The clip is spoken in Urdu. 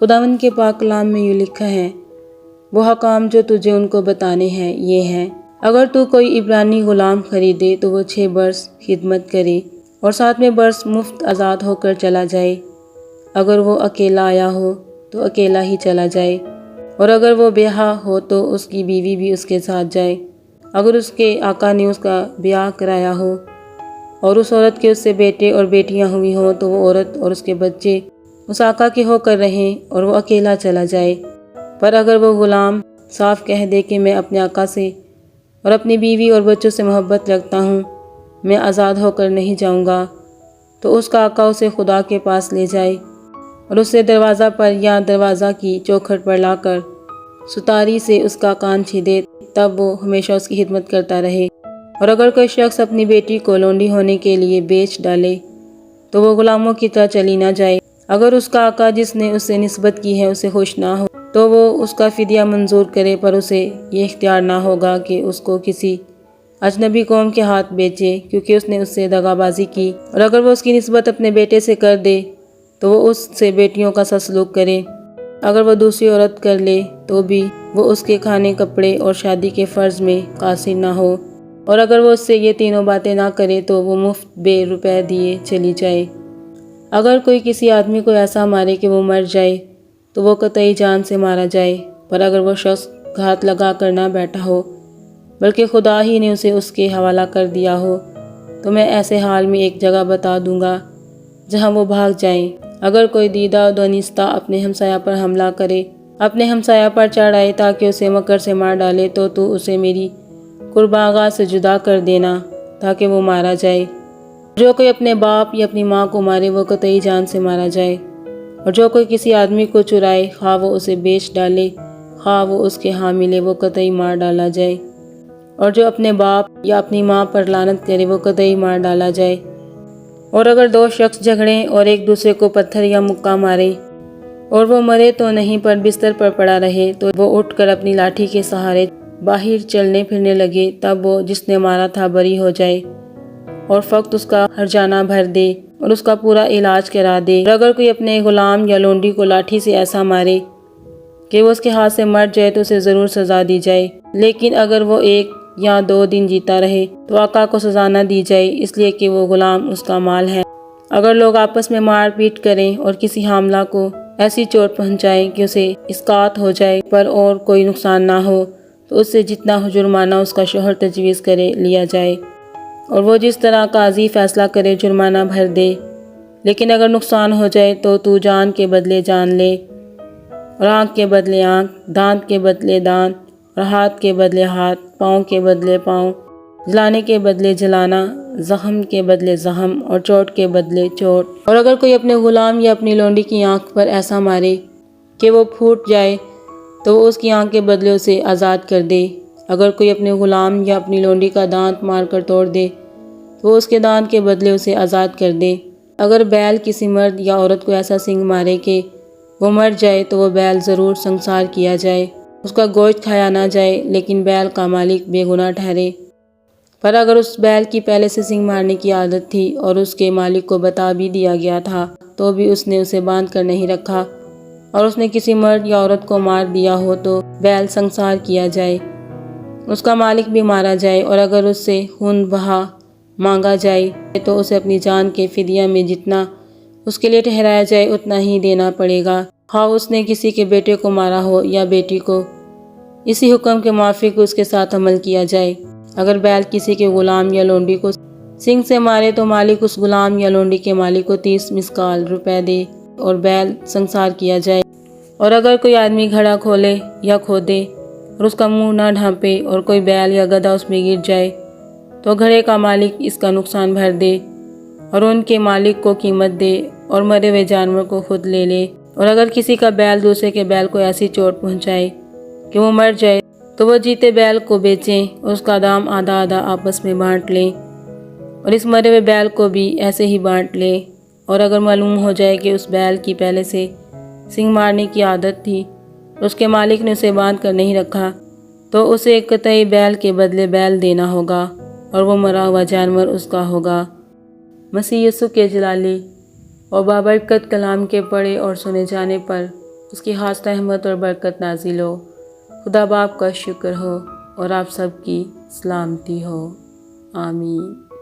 خداوند کے پاک کلام میں یوں لکھا ہے، وہ حکام جو تجھے ان کو بتانے ہیں یہ ہیں، اگر تو کوئی عبرانی غلام خریدے تو وہ 6 برس خدمت کرے اور 7ویں برس مفت آزاد ہو کر چلا جائے۔ اگر وہ اکیلا آیا ہو تو اکیلا ہی چلا جائے، اور اگر وہ بیاہ ہو تو اس کی بیوی بھی اس کے ساتھ جائے۔ اگر اس کے آقا نے اس کا بیاہ کرایا ہو اور اس عورت کے اس سے بیٹے اور بیٹیاں ہوئی ہوں تو وہ عورت اور اس کے بچے اس آقا کے ہو کر رہیں اور وہ اکیلا چلا جائے۔ پر اگر وہ غلام صاف کہہ دے کہ میں اپنے آقا سے اور اپنی بیوی اور بچوں سے محبت رکھتا ہوں، میں آزاد ہو کر نہیں جاؤں گا، تو اس کا آقا اسے خدا کے پاس لے جائے اور اسے دروازہ پر یا دروازہ کی چوکھٹ پر لا کر ستاری سے اس کا کان چھیدے، تب وہ ہمیشہ اس کی خدمت کرتا رہے۔ اور اگر کوئی شخص اپنی بیٹی کو لونڈی ہونے کے لیے بیچ ڈالے تو وہ غلاموں کی طرح چلی نہ جائے۔ اگر اس کا آقا جس نے اس سے نسبت کی ہے اسے خوش نہ ہو تو وہ اس کا فدیہ منظور کرے، پر اسے یہ اختیار نہ ہوگا کہ اس کو کسی اجنبی قوم کے ہاتھ بیچے، کیونکہ اس نے اس سے دغا بازی کی۔ اور اگر وہ اس کی نسبت اپنے بیٹے سے کر دے تو وہ اس سے بیٹیوں کا سا سلوک کرے۔ اگر وہ دوسری عورت کر لے تو بھی وہ اس کے کھانے کپڑے اور شادی کے فرض میں قاصر نہ ہو، اور اگر وہ اس سے یہ تینوں باتیں نہ کرے تو وہ مفت بے روپے دیے چلی جائے۔ اگر کوئی کسی آدمی کو ایسا مارے کہ وہ مر جائے تو وہ قطعی جان سے مارا جائے، پر اگر وہ شخص گھات لگا کر نہ بیٹھا ہو بلکہ خدا ہی نے اسے اس کے حوالہ کر دیا ہو، تو میں ایسے حال میں ایک جگہ بتا دوں گا جہاں وہ بھاگ جائیں۔ اگر کوئی دیدہ دونستہ اپنے ہمسایہ پر حملہ کرے، اپنے ہمسایہ پر چڑھ آئے تاکہ اسے مکر سے مار ڈالے، تو اسے میری قربانگاہ سے جدا کر دینا تاکہ وہ مارا جائے۔ جو کوئی اپنے باپ یا اپنی ماں کو مارے وہ قطعی جان سے مارا جائے، اور جو کوئی کسی آدمی کو چرائے، خواہ وہ اسے بیچ ڈالے خواہ وہ اس کے ہاں ملے، وہ قطعی مار ڈالا جائے۔ اور جو اپنے باپ یا اپنی ماں پر لعنت کرے وہ قطعی مار ڈالا جائے۔ اور اگر 2 شخص جھگڑیں اور ایک دوسرے کو پتھر یا مکہ مارے اور وہ مرے تو نہیں پر بستر پر پڑا رہے، تو وہ اٹھ کر اپنی لاٹھی کے سہارے باہر چلنے پھرنے لگے، تب وہ جس نے مارا تھا بری ہو جائے اور فقط اس کا ہرجانہ بھر دے اور اس کا پورا علاج کرا دے۔ اور اگر کوئی اپنے غلام یا لونڈی کو لاٹھی سے ایسا مارے کہ وہ اس کے ہاتھ سے مر جائے تو اسے ضرور سزا دی جائے، لیکن اگر وہ 1 یا 2 دن جیتا رہے تو آقا کو سزا نہ دی جائے، اس لیے کہ وہ غلام اس کا مال ہے۔ اگر لوگ آپس میں مار پیٹ کریں اور کسی حاملہ کو ایسی چوٹ پہنچائیں کہ اسے اسقاط ہو جائے پر اور کوئی نقصان نہ ہو، تو اس سے جتنا جرمانہ اس کا شوہر تجویز کرے لیا جائے، اور وہ جس طرح قاضی فیصلہ کرے جرمانہ بھر دے۔ لیکن اگر نقصان ہو جائے تو جان کے بدلے جان لے، اور آنکھ کے بدلے آنکھ، دانت کے بدلے دانت، اور ہاتھ کے بدلے ہاتھ، پاؤں کے بدلے پاؤں، جلانے کے بدلے جلانا، زخم کے بدلے زخم، اور چوٹ کے بدلے چوٹ۔ اور اگر کوئی اپنے غلام یا اپنی لونڈی کی آنکھ پر ایسا مارے کہ وہ پھوٹ جائے تو وہ اس کی آنکھ کے بدلے اسے آزاد کر دے۔ اگر کوئی اپنے غلام یا اپنی لونڈی کا دانت مار کر توڑ دے تو وہ اس کے دانت کے بدلے اسے آزاد کر دے۔ اگر بیل کسی مرد یا عورت کو ایسا سنگ مارے کہ وہ مر جائے تو وہ بیل ضرور سنسار کیا جائے، اس کا گوشت کھایا نہ جائے، لیکن بیل کا مالک بے گناہ ٹھہرے۔ پر اگر اس بیل کی پہلے سے سنگ مارنے کی عادت تھی اور اس کے مالک کو بتا بھی دیا گیا تھا تو بھی اس نے اسے باندھ کر نہیں رکھا اور اس نے کسی مرد یا عورت کو مار دیا ہو، تو بیل سنسار کیا جائے، اس کا مالک بھی مارا جائے۔ اور اگر اس سے خون بہا مانگا جائے تو اسے اپنی جان کے فدیہ میں جتنا اس کے لیے ٹھہرایا جائے اتنا ہی دینا پڑے گا، خواہ اس نے کسی کے بیٹے کو مارا ہو یا بیٹی کو۔ اسی حکم کے موافق اس کے ساتھ عمل کیا جائے۔ اگر بیل کسی کے غلام یا لونڈی کو سنگ سے مارے تو مالک اس غلام یا لونڈی کے مالک کو 30 مثقال روپے دے اور بیل سنسار کیا جائے۔ اور اگر کوئی آدمی گھڑا کھولے یا کھودے اور اس کا منہ نہ ڈھانپے اور کوئی بیل یا گدھا اس میں گر جائے تو گھڑے کا مالک اس کا نقصان بھر دے اور ان کے مالک کو قیمت دے اور مرے ہوئے جانور کو خود لے لے۔ اور اگر کسی کا بیل دوسرے کے بیل کو ایسی چوٹ پہنچائے کہ وہ مر جائے تو وہ جیتے بیل کو بیچیں اور اس کا دام آدھا آدھا آپس میں بانٹ لیں، اور اس مرے ہوئے بیل کو بھی ایسے ہی بانٹ لیں۔ اور اگر معلوم ہو جائے کہ اس بیل کی پہلے سے سنگ مارنے کی عادت تھی اور اس کے مالک نے اسے باندھ کر نہیں رکھا تو اسے قطعی بیل کے بدلے بیل دینا ہوگا اور وہ مرا ہوا جانور اس کا ہوگا۔ مسیح یسوع کے جلالی اور بابرکت کلام کے پڑھے اور سنے جانے پر اس کی خاص رحمت اور برکت نازل ہو، خدا باپ کا شکر ہو اور آپ سب کی سلامتی ہو۔ آمین۔